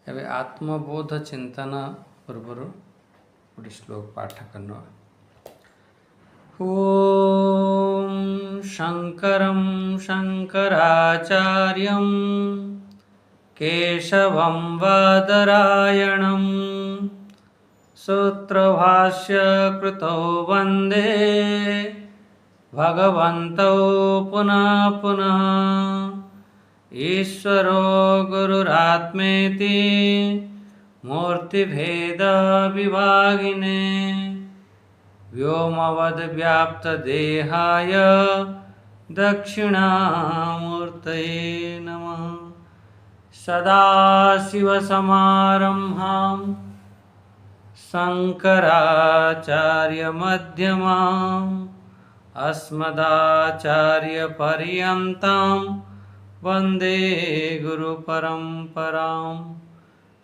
ଏବେ ଆତ୍ମବୋଧ ଚିନ୍ତନ ପୂର୍ବରୁ ଗୋଟେ ଶ୍ଲୋକ ପାଠ କରିନେବା। ଓମ୍ ଶଙ୍କରଂ ଶଙ୍କରାଚାର୍ଯ୍ୟଂ କେଶବଂ ବାଦରାୟଣଂ ସୂତ୍ରଭାଷ୍ୟ କୃତୋ ବନ୍ଦେ ଭଗବନ୍ତौ ପୁନଃ ପୁନଃ ईश्वरो गुरुरात्मेति मूर्तिभेद विभागिने व्योमवद्व्याप्तदेहाय दक्षिणामूर्तये नमः। सदाशिवसमारम्भां शङ्कराचार्यमध्यमाम् अस्मदाचार्यपर्यन्तां वन्दे गुरुपरम्परां।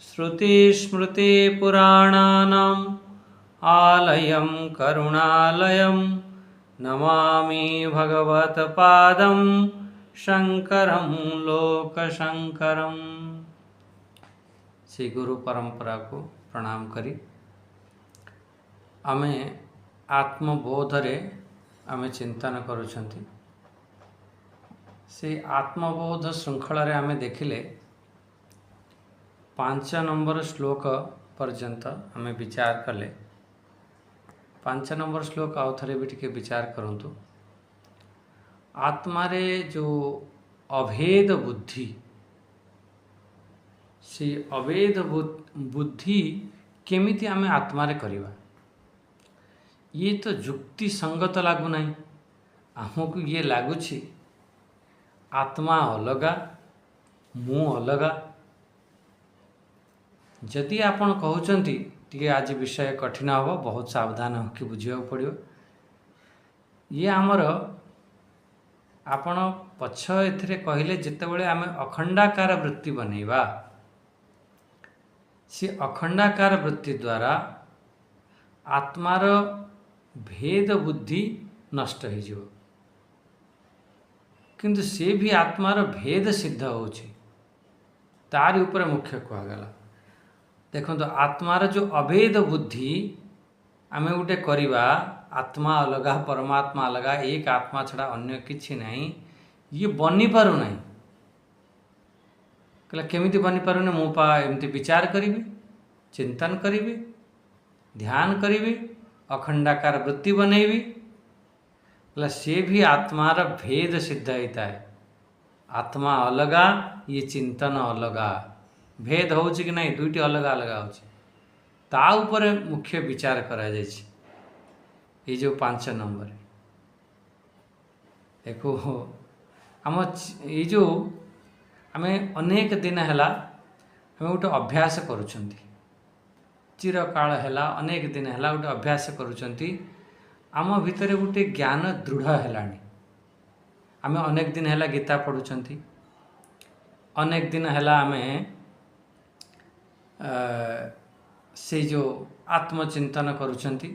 श्रुतिस्मृतिपुराणानाम् आलयं करुणालयं नमामि भगवत्पादं शङ्करं लोकशङ्करं। श्री गुरु परंपरा को प्रणाम करी आमे आत्मबोधरे आमे चिंतन करुछंती। से आत्मबोध श्रृंखला रे आमे देखिले 5 नंबर श्लोक पर्यंत आमे विचार कले। 5 नंबर श्लोक आउ थरे भी टिके विचार करंतु। आत्मा रे जो अभेद बुद्धि, से अभेद बुद्धि केमिति आमे आत्मा रे करिबा, ये तो जुक्ति संगत लागू नहीं। आमको ये लगुच आत्मा अलगा मु अलगा। जदि आपण कहउचंती टिके आज विषय कठिन हो, बहुत सावधान होकि बुझिया पड़ियो। ये आमर आपण पछ एथिरे कहिले जेतेबेले आमे अखंडाकार वृत्ति बनेबा, से अखंडाकार वृत्ति द्वारा आत्मार भेद बुद्धि नष्ट हो जाए, किंतु से भी आत्मार भेद सिद्ध होछि तार ऊपर मुख्य कहगला। देखो तो आत्मार जो अभेद बुद्धि आमे गोटे करिबा, आत्मा अलगा परमात्मा अलगा, एक आत्मा छड़ा अन्य किछि नहीं, ये बनी पारु नहीं। कहला केमिति बनी पारु नहीं? मु पा एमति विचार करिबी, चिंतन करिबी, ध्यान करिबी, अखंडाकार वृत्ति बनेबी, से भी आत्मार भेद सिद्ध होता है। आत्मा अलगा, ये चिंतन अलगा, भेद हो कि नहीं, दुईटी अलग अलग ता ऊपर मुख्य विचार करा जायछि। ये जो 5 नंबर देखो आम ये जो आमे अनेक दिन हैला आमे गोटे अभ्यास करूछंती, चिरकाल हैला अनेक दिन हैला गोटे अभ्यास करूछंती। आम भितर गोटे ज्ञान दृढ़ हैलानी। आमे अनेक दिन हैला गीता पढ़ुछंती, अनेक दिन हैला आमे से जो आत्मचिंतन करूछंती।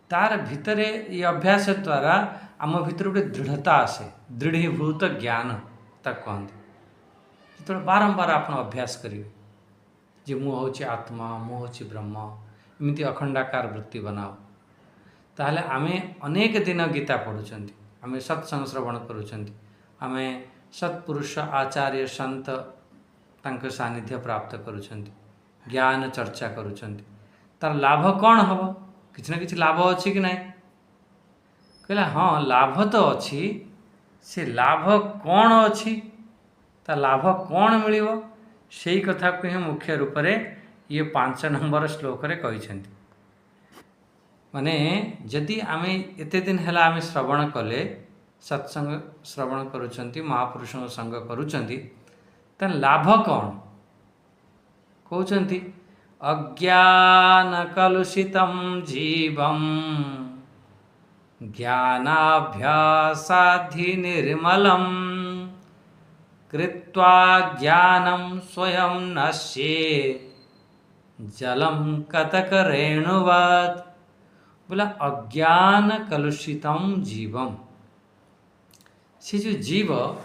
तार भितर ये अभ्यास द्वारा आम भितर गोटे दृढ़ता आसे, दृढ़ीभूत ज्ञान तक कहते। जो बारंबार आप अभ्यास करेंगे जे मु होची आत्मा, मु होची ब्रह्म, एमती अखंडाकार वृत्ति बनाओ, ताहले आमे अनेक दिन गीता पढ़ुछंती, आमे सत्संग श्रवण करूछंती, आमे सत्पुरुष आचार्य संत तांक सानिध्य प्राप्त करूछंती, ज्ञान चर्चा करूछंती। तार लाभ कौन हम? किछ ना किछ लाभ अच्छी कि नहीं? कहला हाँ लाभ तो अच्छी, से लाभ कौन अच्छी, ता लाभ कौन मिलिवो, सेही कथा को ही मुख्य रूप से ये 5 नंबर श्लोक रे कहिछंती। माने जदि आमे एते दिन हैला आमे श्रवण कले, सत्संग श्रवण करूछंती, महापुरुषों संग करूछंती, त लाभ कौन कहउछंती? अज्ञान कलुषितं जीवं ज्ञानाभ्यासाद्धि निर्मलं कृत्वा ज्ञानं स्वयं नश्येत् जलं कतकरेणुवत्। बोला अज्ञान कलुषितं जीवम, से जो जीव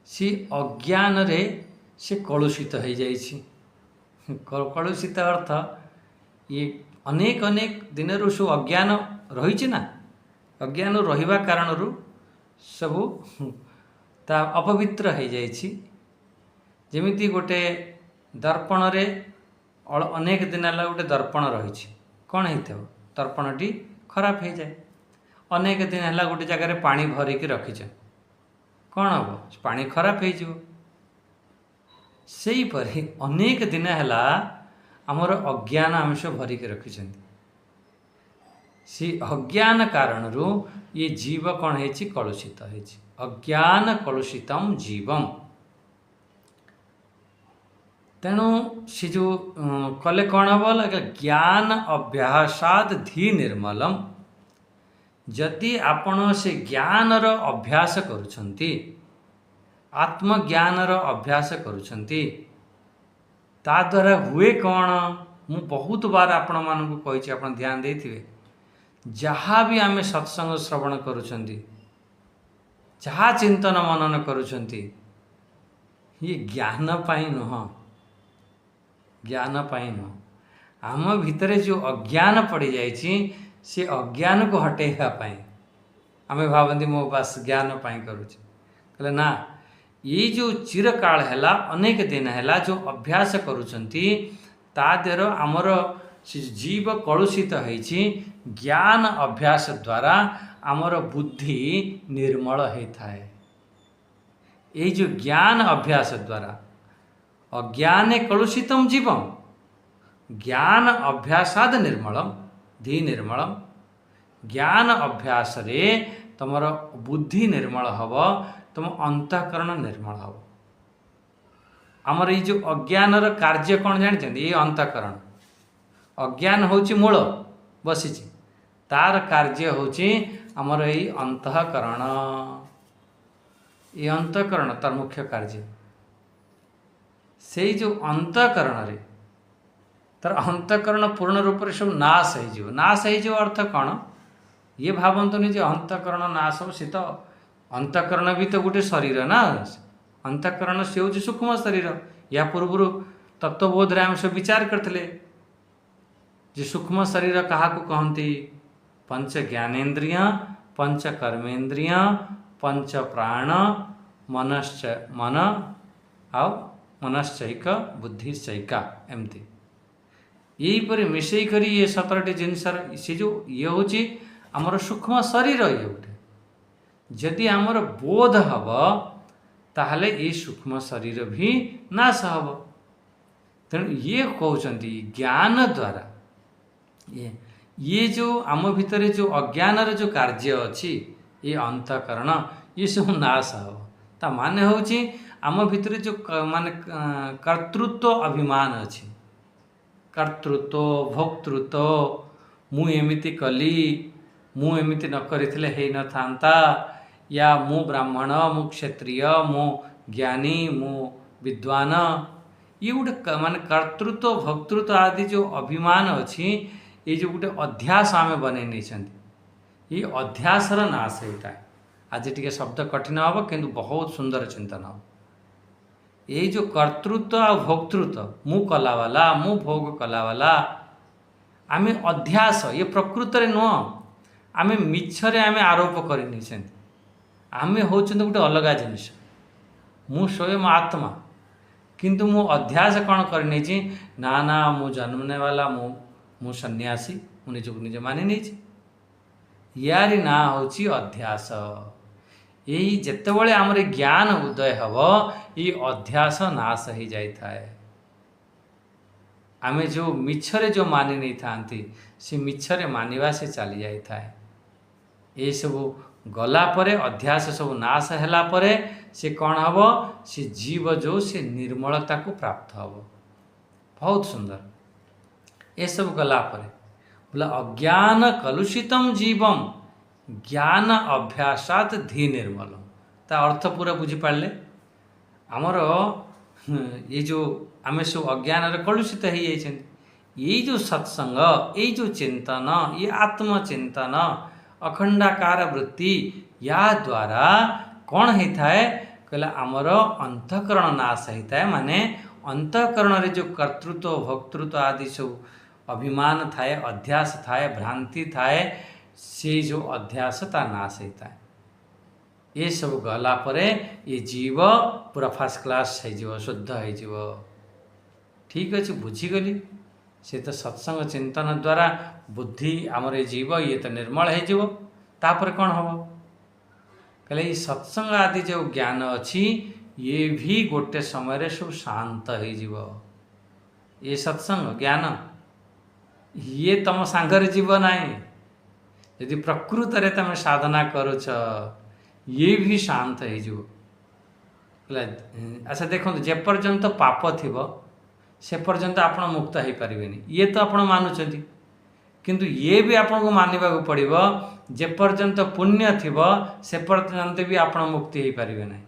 सी अज्ञान रे ସେ କଳୁଷିତ ହୋଇଯାଇଛି। କଳୁଷିତ ଅର୍ଥ ଇଏ ଅନେକ ଅନେକ ଦିନରୁ ସବୁ ଅଜ୍ଞାନ ରହିଛି ନା, ଅଜ୍ଞାନ ରହିବା କାରଣରୁ ସବୁ ତା ଅପବିତ୍ର ହୋଇଯାଇଛି। ଯେମିତି ଗୋଟେ ଦର୍ପଣରେ ଅନେକ ଦିନ ହେଲା ଗୋଟେ ଦର୍ପଣ ରହିଛି, କ'ଣ ହେଇଥିବ, ଦର୍ପଣଟି ଖରାପ ହେଇଯାଏ। ଅନେକ ଦିନ ହେଲା ଗୋଟେ ଜାଗାରେ ପାଣି ଭରିକି ରଖିଛ, କ'ଣ ହେବ, ପାଣି ଖରାପ ହେଇଯିବ। ସେହିପରି ଅନେକ ଦିନ ହେଲା ଆମର ଅଜ୍ଞାନ ଆମେ ସବୁ ଭରିକି ରଖିଛନ୍ତି। ସେ ଅଜ୍ଞାନ କାରଣରୁ ଇଏ ଜୀବ କ'ଣ ହେଇଛି, କଳୁଷିତ ହେଇଛି। ଅଜ୍ଞାନ କଳୁଷିତମ୍ ଜୀବମ୍। ତେଣୁ ସେ ଯେଉଁ କଲେ କ'ଣ ହେବ, ଜ୍ଞାନ ଅଭ୍ୟାସାଦ୍ ଧୀ ନିର୍ମଲମ୍। ଯଦି ଆପଣ ସେ ଜ୍ଞାନର ଅଭ୍ୟାସ କରୁଛନ୍ତି, ଆତ୍ମଜ୍ଞାନର ଅଭ୍ୟାସ କରୁଛନ୍ତି, ତା ଦ୍ୱାରା ହୁଏ କ'ଣ? ମୁଁ ବହୁତ ବାର ଆପଣମାନଙ୍କୁ କହିଛି, ଆପଣ ଧ୍ୟାନ ଦେଇଥିବେ। ଯାହା ବି ଆମେ ସତ୍ସଙ୍ଗ ଶ୍ରବଣ କରୁଛନ୍ତି, ଯାହା ଚିନ୍ତନ ମନନ କରୁଛନ୍ତି, ଇଏ ଜ୍ଞାନ ପାଇଁ ନୁହଁ, ଜ୍ଞାନ ପାଇଁ ନୁହଁ। ଆମ ଭିତରେ ଯେଉଁ ଅଜ୍ଞାନ ପଡ଼ିଯାଇଛି, ସେ ଅଜ୍ଞାନକୁ ହଟେଇବା ପାଇଁ। ଆମେ ଭାବନ୍ତି ମୁଁ ବାସ୍ ଜ୍ଞାନ ପାଇଁ କରୁଛି, କହିଲେ ନା, ଏଇ ଯେଉଁ ଚିରକାଳ ହେଲା, ଅନେକ ଦିନ ହେଲା ଯେଉଁ ଅଭ୍ୟାସ କରୁଛନ୍ତି, ତା ଦେହର ଆମର ସେ ଜୀବ କଳୁଷିତ ହେଇଛି। ଜ୍ଞାନ ଅଭ୍ୟାସ ଦ୍ୱାରା ଆମର ବୁଦ୍ଧି ନିର୍ମଳ ହେଇଥାଏ। ଏଇ ଯେଉଁ ଜ୍ଞାନ ଅଭ୍ୟାସ ଦ୍ୱାରା, ଅଜ୍ଞାନେ କଳୁଷିତମ୍ ଜୀବମ୍, ଜ୍ଞାନ ଅଭ୍ୟାସାଦ୍ ନିର୍ମଳମ୍ ଧୀ ନିର୍ମଳମ୍। ଜ୍ଞାନ ଅଭ୍ୟାସରେ ତୁମର ବୁଦ୍ଧି ନିର୍ମଳ ହେବ, ତୁମ ଅନ୍ତଃକରଣ ନିର୍ମଳ ହେବ। ଆମର ଏଇ ଯେଉଁ ଅଜ୍ଞାନର କାର୍ଯ୍ୟ କ'ଣ ଜାଣିଛନ୍ତି? ଏଇ ଅନ୍ତଃକରଣ। ଅଜ୍ଞାନ ହେଉଛି ମୂଳ ବସିଛି, ତାର କାର୍ଯ୍ୟ ହେଉଛି ଆମର ଏଇ ଅନ୍ତଃକରଣ। এই ଅନ୍ତଃକରଣ ତାର ମୁଖ୍ୟ କାର୍ଯ୍ୟ। ସେଇ ଯେଉଁ ଅନ୍ତଃକରଣରେ ତାର ଅନ୍ତଃକରଣ ପୂର୍ଣ୍ଣ ରୂପରେ ସବୁ ନାଶ ହେଇଯିବ। ନାଶ ହେଇଯିବ ଅର୍ଥ କ'ଣ? ଇଏ ଭାବନ୍ତୁନି ଯେ ଅନ୍ତଃକରଣ ନାଶ ହେବ, ସେ ତ ଅନ୍ତଃକରଣ ବି ତ ଗୋଟେ ଶରୀର ନା। ଅନ୍ତଃକରଣ ସେ ହେଉଛି ସୂକ୍ଷ୍ମ ଶରୀର। ୟା ପୂର୍ବରୁ ତତ୍ତ୍ୱବୋଧରେ ଆମେ ସବୁ ବିଚାର କରିଥିଲେ ଯେ ସୂକ୍ଷ୍ମ ଶରୀର କାହାକୁ କହନ୍ତି? ପଞ୍ଚ ଜ୍ଞାନେନ୍ଦ୍ରିୟ, ପଞ୍ଚ କର୍ମେନ୍ଦ୍ରିୟ, ପଞ୍ଚ ପ୍ରାଣ, ମନ ଆଉ ମନଶ୍ଚୈକ, ବୁଦ୍ଧିଶ୍ଚୈକା, ଏମିତି ଏହିପରି ମିଶେଇ କରି ଇଏ 17ଟି ଜିନିଷର ସେ ଯେଉଁ ଇଏ ହେଉଛି ଆମର ସୂକ୍ଷ୍ମ ଶରୀର। ଇଏ ଗୋଟେ ଯଦି ଆମର ବୋଧ ହେବ, ତାହେଲେ ଏଇ ସୂକ୍ଷ୍ମ ଶରୀର ବି ନାଶ ହେବ। ତେଣୁ ଇଏ କହୁଛନ୍ତି ଜ୍ଞାନ ଦ୍ୱାରା ଇଏ ଯେଉଁ ଆମ ଭିତରେ ଯେଉଁ ଅଜ୍ଞାନର ଯେଉଁ କାର୍ଯ୍ୟ ଅଛି, ଏ ଅନ୍ତଃକରଣ, ଇଏ ସବୁ ନାଶ ହେବ। ତା ମାନେ ହେଉଛି ଆମ ଭିତରେ ଯେଉଁ ମାନେ କର୍ତ୍ତୃତ୍ୱ ଅଭିମାନ ଅଛି, କର୍ତ୍ତୃତ୍ୱ, ଭୋକ୍ତୃତ୍ୱ, ମୁଁ ଏମିତି କଲି, ମୁଁ ଏମିତି ନ କରିଥିଲେ ହେଇନଥାନ୍ତା, ୟା ମୁଁ ବ୍ରାହ୍ମଣ, ମୁଁ କ୍ଷତ୍ରିୟ, ମୁଁ ଜ୍ଞାନୀ, ମୁଁ ବିଦ୍ୱାନ, ଇଏ ଗୋଟେ ମାନେ କର୍ତ୍ତୃତ୍ୱ ଭୋକ୍ତୃତ୍ୱ ଆଦି ଯେଉଁ ଅଭିମାନ ଅଛି, ये जो गोटे अध्यास आम बन ये अध्यासर नाश होता है। आज टी शब्द कठिन हम कि बहुत सुंदर चिंतन हम। ये जो कर्तृत्व आ भोक्तृत्व मु कला वाला मु भोग कला वाला आम अध्यास ये प्रकृत नुह आम मिछरे आम आरोप कर आम हूँ गोटे अलग जिनिस मु स्वयं आत्मा किंतु मु अध्यास कौन कर ना ना मु जन्मने वाला मु सन्यासी मु निजक निज मानि नहीं यारी ना हूँ अध्यास। यही जितेबले आम ज्ञान उदय हम ये अध्यास नाश हो जाए। आम जो मिछरे जो मानि नहीं था से मिछरे मानिबा से चली जाए। ये सब गला परे अध्यास सब नाश हैला परे से कौन हम से जीव जो से निर्मलता को प्राप्त हम। बहुत सुंदर ये सब गला परे बोला अज्ञान कलुषितम जीवम ज्ञान अभ्यासात धी निर्मलम। ता अर्थ पूरा बुझीपारे आमर ये जो आम सब अज्ञान कलुषित हो जाए ये जो सत्संग ये जो चिंतन ये आत्मचिंतन अखंडाकार वृत्ति या द्वारा कौन होता है कहला आमर अंतःकरण नाश होता है, माने अंतःकरण रे जो कर्तृत्व भोक्तृत्व आदि सब अभिमान थाए, अध्यास थाए, भ्रांति थाए, से जो अध्यास ता नाश होता है। ये सब गला परे ये जीव पूरा फास्ट क्लास हो शुद्ध हो। ठीक अच्छे बुझीगली से तो सत्संग चिंतन द्वारा बुद्धि आमर ये जीव ये तो निर्मल हो। तापर कौन हम कहले ये सत्संग आदि जो ज्ञान अच्छी ये भी गोटे समय सब शांत हो। ये सत्संग ज्ञान ये तुम सांगरे जीव ना, यदि प्रकृत रे तुम साधना करुच ये भी शांत हो। अच्छा देखो जेपर्यंत पाप थी से पर्यंत आप मुक्त हो पारे, ये तो आप मानुंट, किंतु ये भी आपन को मानवा पड़ो जेपर्यंत पुण्य थी से पर्यंत भी आप मुक्ति हो पारे ना।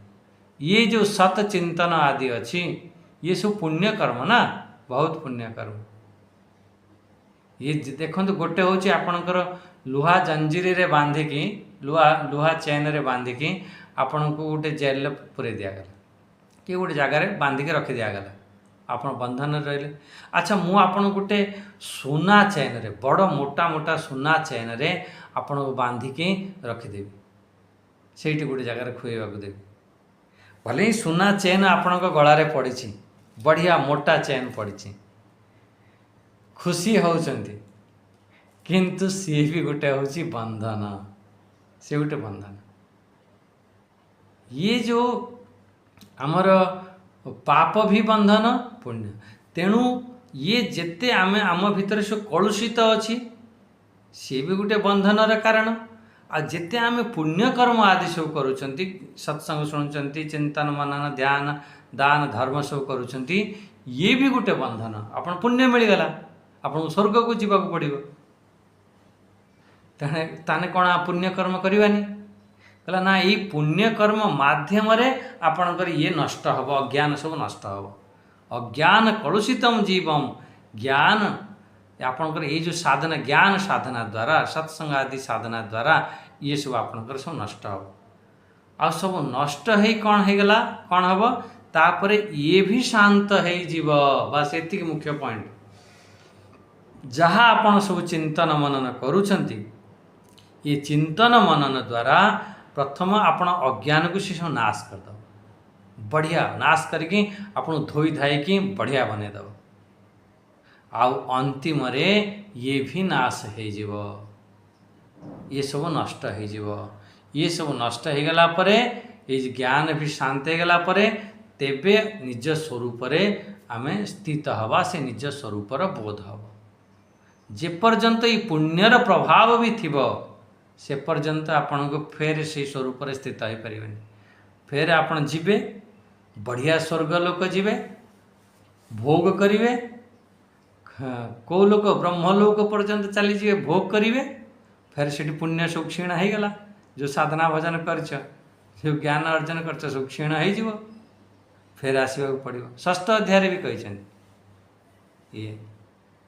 ये जो सत चिंतन आदि अच्छी ये सब पुण्य कर्म ना, बहुत पुण्य कर्म। ये देखो गोटे हूँ आपणकर लुहा जंजीरी रे बांधिकी लुहा चेन रे बांधिकी आपण को गोटे जेल पूरे दिगला कि गोटे जगार बांधिकी रखी दिगला, आप बंधन रहिले। अच्छा मु आपन गोटे सुना चेन रे बड़ मोटा मोटा सुना चेन रे आपण को बांधिकी रखिदेवी, से गोटे जगार खुएवा देवी। भले ही सुना चेन आपण गलारे पड़ी, बढ़िया मोटा चेन पड़ी, खुशी होउचंती, किंतु सी भी गोटे हूँ बंधन, से गोटे बंधन। ये जो आमर पाप भी बंधन पुण्य, तेणु ये जेते आमे आम भितर से कलुषित अच्छी सी भी गोटे बंधनर कारण। आ जेते आमे पुण्य कर्म आदि सब करूछंती, सत्संग शुणुचंती, चिंतन मनन ध्यान दान धर्म सब करूछंती, ये भी गोटे बंधन। आपण पुण्य मिलगला, आपन स्वर्ग को जीवा पड़ो, ताने कौन पुण्य कर्म करवानी कहला ना। ये पुण्य कर्म माध्यम आपणकर ये नष्ट हम, अज्ञान सब नष्ट हम। अज्ञान कलुषितम जीवम, ज्ञान आपणकर ये जो साधना ज्ञान साधना द्वारा सत्संग आदि साधना द्वारा ये सब आपणकर सब नष्ट हम। आ सब नष्ट है कौन हो गला, कौन हम तापर ये भी शांत हो जीव। बस एतिक मुख्य पॉइंट। जहाँ आपण सब चिंतन मनन करूछंती, ये चिंतन मनन द्वारा प्रथम आपण अज्ञान को से सब नाश करदब, बढ़िया नाश करके आपण धोई धाई बढ़िया बनईदब। आउ अंतिम रे ये भी नाश हो, ये सब नष्ट हो। ये सब नष्ट हो गला परे ये ज्ञान भी शांत हो गला परे तेबे निज स्वरूप रे आमे स्थित हवा, से निज स्वरूपर बोध हब। जे पर्यंत ये पुण्यर प्रभाव भी थिबो से पर्यंत आपण को फेर से स्वरूप स्थित हो पारे। फेर आपण जीवे बढ़िया स्वर्ग लोक जीवे, भोग करिवे, को लोक ब्रह्मलोक पर्यंत चली जीवे भोग करिवे। फिर से पुण्य सब क्षीण हो गला, जो साधना भजन करछ, जो ज्ञान अर्जन करछ सब क्षीण हो, फिर आसवा पड़ो। षष्ठ अध्याय भी कही ये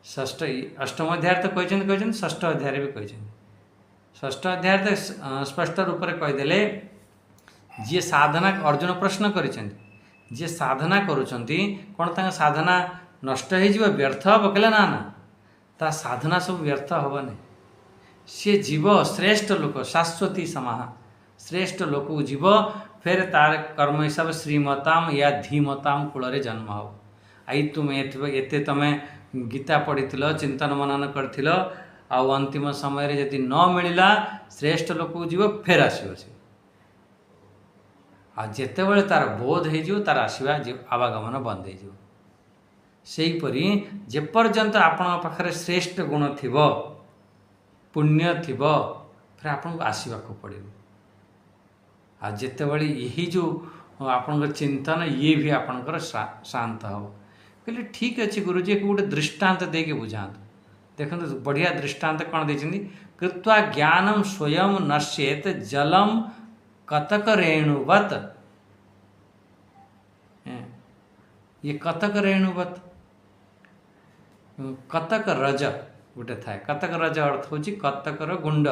षष्ठ अष्टम अध्याय तो कहते, षष्ठ अध्याय भी कही। षष्ठ अध्याय तो स्पष्ट रूप से कहीदेले जी साधना अर्जुन प्रश्न करिसें, जी साधना करुचंती कौन तांका साधना नष्ट हो व्यर्थ हम कहले ना ना, ता साधना सब व्यर्थ हेनी। सी जीव श्रेष्ठ लोक शाश्वती समाहा श्रेष्ठ लोक जीव, फिर तार कर्म हिसाब श्रीमताम या धीमताम कूल जन्म हो। आई तुम एते तमें गीता पढ़ी चिंतन मनन कर आउ अंतिम समय रे यदि न मिलला श्रेष्ठ लोक जीव फेर आसो से आ जेते बळे तार बोध हो तार आसवा आवागमन बंद हो। सेहीपरि जेपर्यंत आपण पाखरे श्रेष्ठ गुण थिबो पुण्य थिबो फिर आपन को आसवा को पड़ो। आ जेते बळे यही जो आपन चिंतन ये भी आपनकर शांत हो। कहले ठीक अच्छे गुरुजी एक गोटे दृष्टांत दे के बुझात। देखो बढ़िया दृष्टांत कौन देछिंदी, कृत्वा ज्ञानम स्वयं नश्येत जलम कतक रेणुवत। ये कतक रेणुवत कतक रज गोटे थाए। कतक रज अर्थ हो कतकर गुंड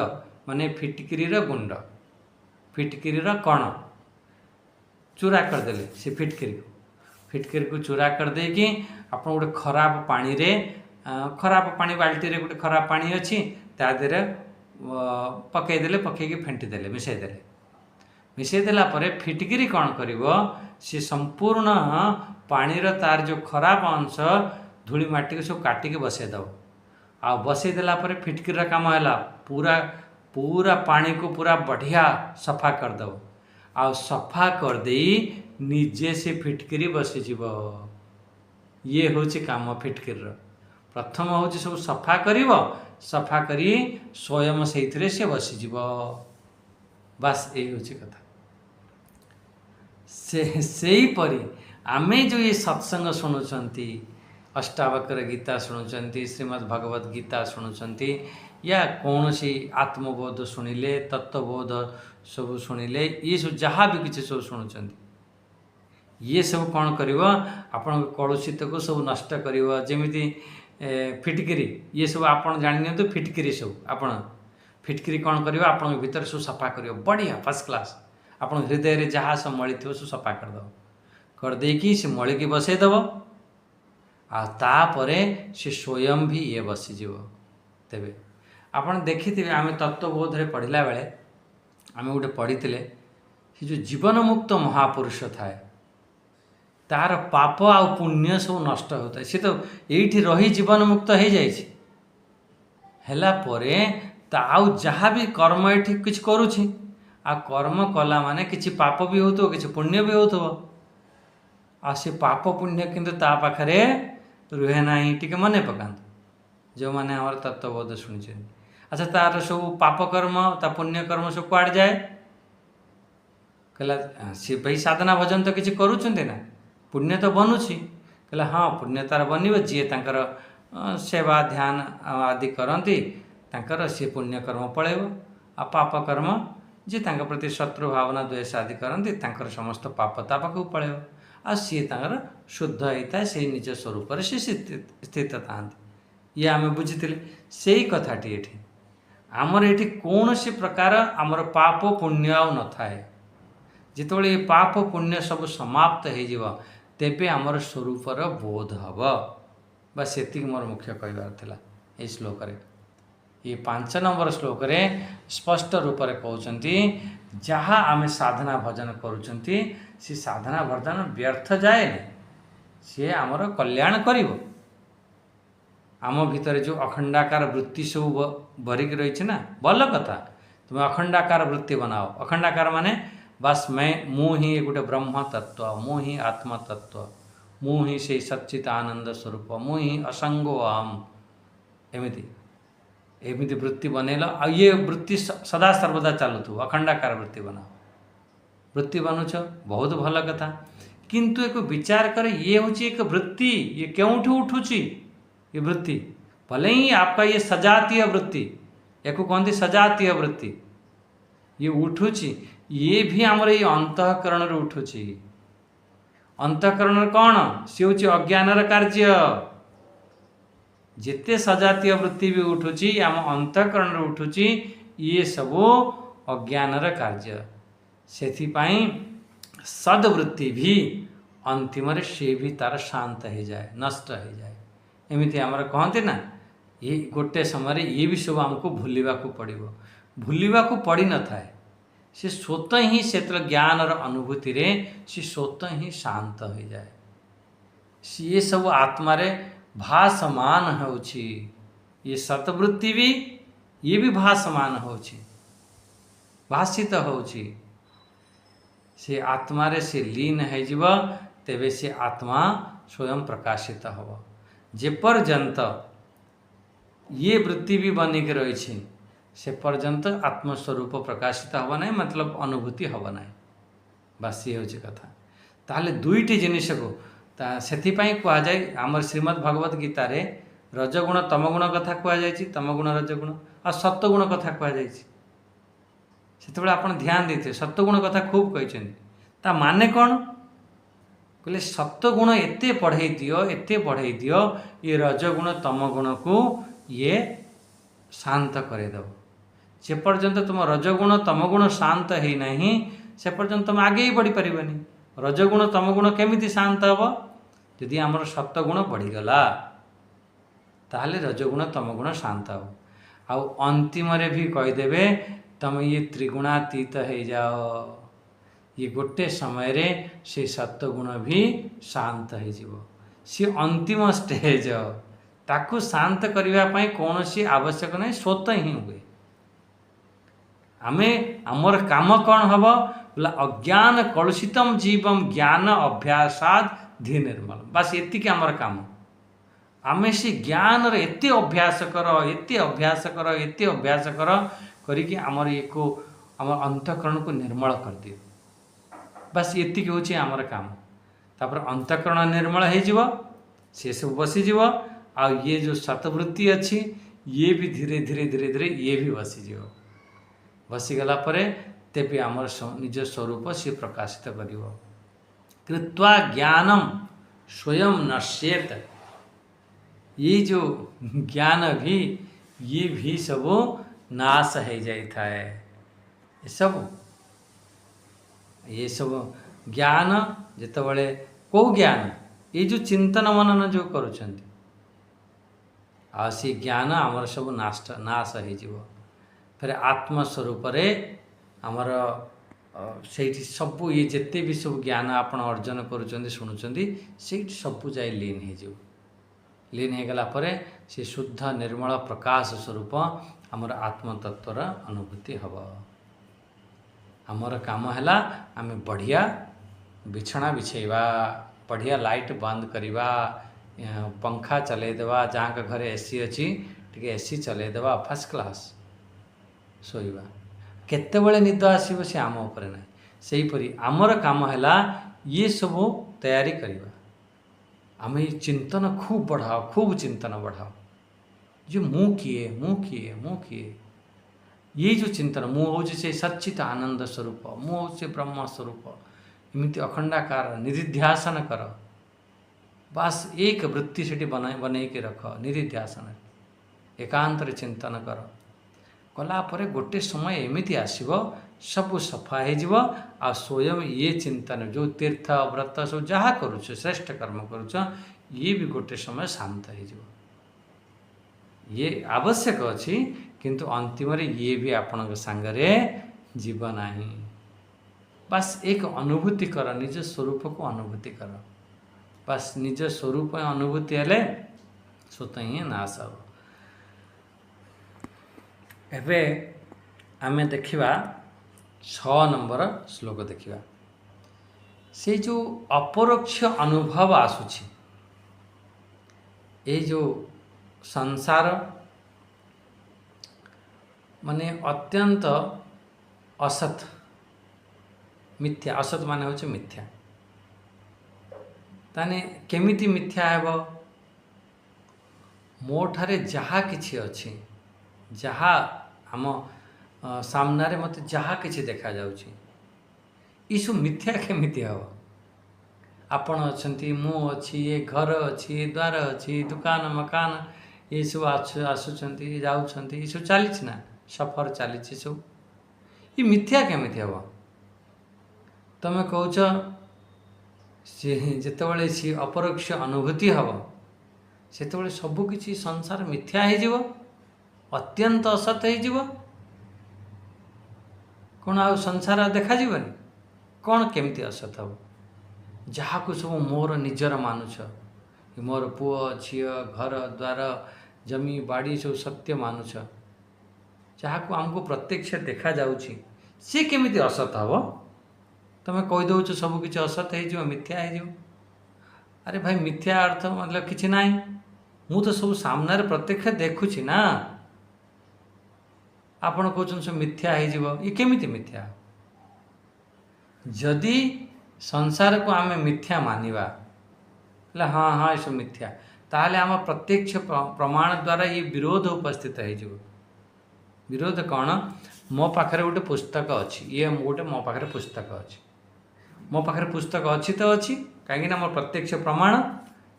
माने फिटकिरी गुंड, फिटकिरी कण। चूरा करदेले से फिटकरी को चूरा करदे कि आप गोटे खराब पानी रे खराब पानी बाल्टी रे गोटे खराब पानी अच्छी ता देहरे पकईदेले पकईकी फेंटीदेले मिसईदेला फिटकरी कौन कर सी संपूर्ण पानीर तार जो खराब अंश धूली माटी को सब काटिक बसईदेव आ बसईदेला फिटकरी काम है पूरा पूरा पानी को पूरा बढ़िया सफा करदेव आ सफा करदे निजे से फिटकरी बसीजीव। ये हूँ काम फिटकरी प्रथम हूँ सब सफा सफा करी स्वयं से बसीजीव। बास यही हूँ कथा से परी आमे जो ये सत्संग शुणुंट अष्टावक्र गीता शुणुंट श्रीमद् भगवद गीता शुणुंट या कौन सी आत्मबोध शुणिले तत्वबोध सब शुणिले ये सब जहाँ भी किसी सब शुणुंट ये सब कौन कर आपण कलुषित को सब नष्ट कर जमी फिटकरी ये सब आप जानी फिटकरी सब आप फिटकरी कौन कर आपण भीतर सब सफा कर बढ़िया फर्स्ट क्लास आप हृदय रे जहाँ सब मली थो सब सफा करदे से मली की बसईदेव आतापर से स्वयं भी ये बसीजीव। तेबे आपन देखिथिबे आमे तत्वबोध रे पढ़िला बेले आमे गोटे पढ़ीथिले से जो जीवन मुक्त महापुरुष थाए तार पाप आ पुण्य सब नष्ट होता है। सी तो यही रही जीवन मुक्त हो जाइए आउ जहाँ भी कर्म ये किसी करुँची आ कर्म कला माने किसी पाप भी हो किसी पुण्य भी हो आ से पाप पुण्य किंतु ता पाखरे रुहे ना टी मन पकात जो मैंने आम तत्वबोध शुणी। अच्छा तार सब पाप कर्म ता पुण्य कर्म सब कुआड़ जाए कहला सी भाई साधना भजन तो किसी करुँच ना पुण्य तो बनूची कहला हाँ पुण्य तार बनव जी तांकर सेवा ध्यान आदि करती तांकर सी पुण्य कर्म पलैब आ पाप कर्म जी तांकर प्रति शत्रु भावना द्वेष आदि करती तांकर समस्त पाप ता पाखु पलैब आ सी तांकर शुद्ध होता है से निज स्वरूप से स्थित था। ये आम बुझी से कथाटी ये आमर ये कौन सी प्रकार आमर पाप पुण्य आ न थाए जिते ये पाप पुण्य सब समाप्त हो तेबे आमर स्वरूपर बोध हम बस ये मोर मुख्य कहबार ये श्लोक ये 5 नंबर श्लोक रे स्पष्ट रूप से कहते जहाँ आम साधना भजन करुँच सी साधना भजन व्यर्थ जाए सी आमर कल्याण कर आम भितर जो अखंडाकार वृत्ति सब भरिक रही ना भल कथा तुम्हें अखंडाकार वृत्ति बनाओ। अखंडाकार माने बस मैं मु ही गोटे ब्रह्म तत्व मु ही आत्म तत्व मु ही से सच्चित आनंद स्वरूप मु ही असंगो अहम एमती एमती वृत्ति बनैल आ ये वृत्ति सदा सर्वदा चलुथु अखंडाकार वृत्ति बनाओ वृत्ति बनुच बहुत भल कथा किंतु एक विचार कर ये हूँ एक वृत्ति ये क्यों उठुची ये वृत्ति भले ही आपका ये सजातीय वृत्ति या कहते सजातीय वृत्ति ये उठुची ये भी आमर ये अंतःकरण उठुची अंतःकरण कौन सी हूँ अज्ञानर कार्य जिते सजातीय वृत्ति भी उठुची आम अंतःकरण उठुची ये सब अज्ञानर कार्य सेथिपाई सद्वृत्ति भी अंतिम से भी तार शांत हो जाए नष्ट हो जाए एमती आमर कहते ना ये गोटे समय ये भी सब आमको भूलवा पड़ो भूलवा पड़ी न थाए से स्वतः ही से ज्ञानर अनुभूति रे से स्वतः ही शांत हो जाए ये सब आत्मारे भासमान होछि ये सतवृत्ति भी ये भी भासमान होछि भाषित होछि से आत्मारे से लीन हो तेबे से आत्मा स्वयं प्रकाशित हो जे पर्यंत ये वृत्ति भी बनिक रही से पर्यंत आत्मस्वरूप प्रकाशित हब ना मतलब अनुभूति हब ना बस ये हूँ कथा ताहले दुईटी जिनिस को से कहुए आमर श्रीमद् भगवद गीता रे रजगुण तमगुण कथा कहुई तमगुण रजगुण आ सत्वगुण कथा कहुई से आप ध्यान देते सत्वगुण कथा खूब कही माने कौन कहले सत्वगुण एते पढ़े दियो ये रजगुण तमगुण को ये शांत करेदेव से पर्यंत तुम रजगुण तमगुण शांत है नहीं से पर्यंत तुम आगे ही बढ़ी पारबनी रजगुण तमगुण केमिति शांत हम यदि आमर सत्वगुण बढ़ीगला ताहले रजगुण तमगुण शांत हो आउ अंतिम भी कहीदेवे तुम ये त्रिगुणातीत हो जाओ ये गोटे समय रे से सत्वगुण भी शांत हो सी अंतिम स्टेज ताकू शांत करने कौन सी आवश्यक नहीं स्वतः ही हुए आमे आमर काम कौन हम बोला अज्ञान कलुषितम जीवम ज्ञान अभ्यासाद धि निर्मल बस एतिक आमर काम आमे से ज्ञान रे एते अभ्यास कर एते अभ्यास कर एते अभ्यास कर करिकि आमर एको आमर अंतःकरण को निर्मल कर दियो बस एतिक होची आमर काम तापर अंतःकरण निर्मल हो जीव से सब बसीज आ ये जो सतवृत्ति अच्छी ये भी धीरे धीरे धीरे धीरे ये भी बसीज बसीगला परे तेबे आमर निज स्वरूप सी प्रकाशित करिवो कृत्वा ज्ञानम स्वयं नश्येत ये जो ज्ञान भी ये भी सब नाश हो जाता है ये सब ज्ञान जितेबाला कौ ज्ञान ये जो चिंतन मनन जो करुछंती आ सी ज्ञान आमर सब नाश हो फिर आत्मस्वरूप रे आमर से सब ये जिते भी सब ज्ञान आपण अर्जन करुँच शुणुंट से सब जाए लीन हो लीन हो गला परे से शुद्ध निर्मल प्रकाश स्वरूप आमर आत्मतत्वर अनुभूति हब आमर काम है आम बढ़िया बिछना बिछेवा बढ़िया लाइट बंद करवा पंखा चलैदेवा जहाँ घरे एसी अच्छी टे एसी चलैदेवा फर्स्ट क्लास शोवा केतेबेले निद आसो से आम उपर ना सेहीपरि आमर काम है ये सब तैयारी करवा आम ये चिंतन खूब बढ़ाओ खूब चिंतन बढ़ाओ जो मु किए ये जो चिंतन मु हूँ से सच्चित आनंद स्वरूप मु हूँ से ब्रह्म स्वरूप एमती अखंडाकार निधिध्यासन कर बस एक वृत्ति से बनई के रख निधिध्यासन एकांत चिंतन कर कलापर गोटे समय एमती आसब सब सफा हो आ स्वयं ये चिंतन जो तीर्थ व्रत सब जहाँ करुच श्रेष्ठ कर्म करुच ये भी गोटे समय शांत हो ये आवश्यक अच्छी किंतु अंतिम ये भी आपण सांगरे जीव नाही बस एक अनुभूति कर निज स्वरूप को अनुभूति कर बस निज स्वरूप अनुभूति हेले स्वतः ही नाश हो एबे आमे देखिबा 6 नंबर श्लोक देखिबा से जो अपरोक्ष अनुभव आसुछि ये जो संसार माने अत्यंत असत मिथ्या असत माने होचे मिथ्या ताने केमिति मिथ्या हेबो मो ठारे जहा किछि अछि जहा हम सामने मत जहा किछि देखा जाउछि इसु मिथ्या केमिति हेबो आपण अछंती मु अछि ये घर अछि ये द्वार अछि दुकान मकान ये सब आसुचंती जाउछंती ये सब चलीछि ना सफर चलीछि सब ये मिथ्या केमिति हेबो तमे कहउछ से जेतेबेले सी अपरोक्ष अनुभूति हेबो सेतेबेले सब किछि संसार मिथ्या हो जिवो अत्यंत असत हो कौन आ संसार देखा जीवनी कौन केमिति असत हम जहाँ को सब मोर निजर मानुछ मोर पुओ झील घर द्वार जमी बाड़ी सब सत्य मानुछ जहाँ को आमको प्रत्यक्ष देखा जाउछि सी केमिति असत हम तमें कहीदौच सब किसी असत हो मिथ्या हो अरे भाई मिथ्या अर्थ मतलब किसी ना मु तो सब सामने प्रत्यक्ष देखुछि ना आपण कहते सब मिथ्या हो ये केमिति मिथ्या जदि संसार को आम मिथ्या मानिबा हाँ हाँ ये सब मिथ्या ताहले आम प्रत्यक्ष प्रमाण द्वारा ये विरोध उपस्थित हो विरोध कौन मो पाखरे गोटे पुस्तक अच्छी ये गोटे मो पाखरे पुस्तक अच्छी मो पाखरे पुस्तक अच्छी तो अच्छी कहीं मोर प्रत्यक्ष प्रमाण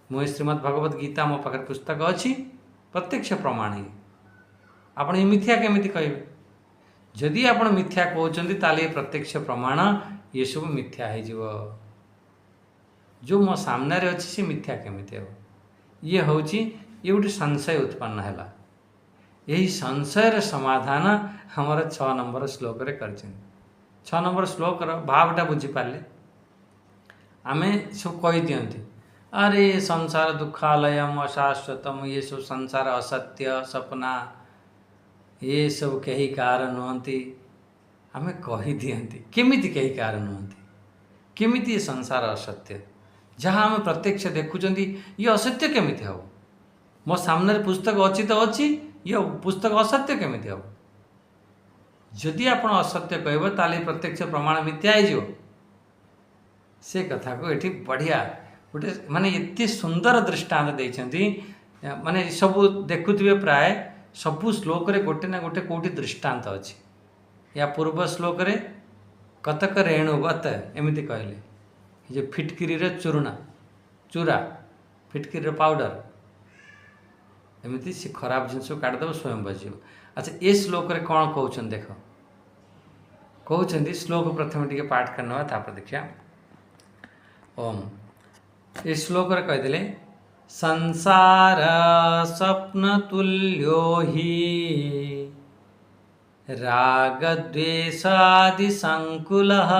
मो श्रीमद्भगवत गीता मो पाखरे पुस्तक अच्छी प्रत्यक्ष प्रमाण ही आपण ये मिथ्या केमिति कहिबे जदि आपण मिथ्या कहउचंती ताले प्रत्यक्ष प्रमाण ये सब मिथ्या हो जो मो सामने अच्छी से मिथ्या केमिति हो ये हूँ ये गोटे संशय उत्पन्न है। यही संशयर समाधान हमार 6 नंबर श्लोक रे कर 6 नंबर श्लोक भावटा बुझीपारे आमे सब कही दियंती अरे संसार दुखालयम अशाश्वतम ये सब संसार असत्य सपना ये सब कहीं कार नुहति आमे कही दियंती केमिति कहीं कार नुहति केमिति ये संसार असत्य जहाँ आम प्रत्यक्ष देखुंती ये असत्य केमिति हम मो सामने पुस्तक अच्छी तो अच्छी ये पुस्तक असत्य केमिति हम जदि आप असत्य कह ताली प्रत्यक्ष प्रमाण मिथ्या हो से कथा को ये बढ़िया गोटे माने एते सुंदर दृष्टांत देइछंती माने सब देखुथिबे प्राय सबु श्लोक रे गोटे ना गोटे कोठी दृष्टांत अछि या पूर्व श्लोक रे कतक रेणुवत एमिति कहले जे फिटकिरी रे चूरा फिटकिरी रे पाउडर एमिति से खराब जिनस काटिदेव स्वयं बचीब। अच्छा ये श्लोक रे कौन कहउछन देख कहउछंती श्लोक प्रथम टिके पाठ करना तापर देखिया ओम ये श्लोक रे कहदेले संसार स्वप्न तुल्यो हि राग द्वेषादि संकुलः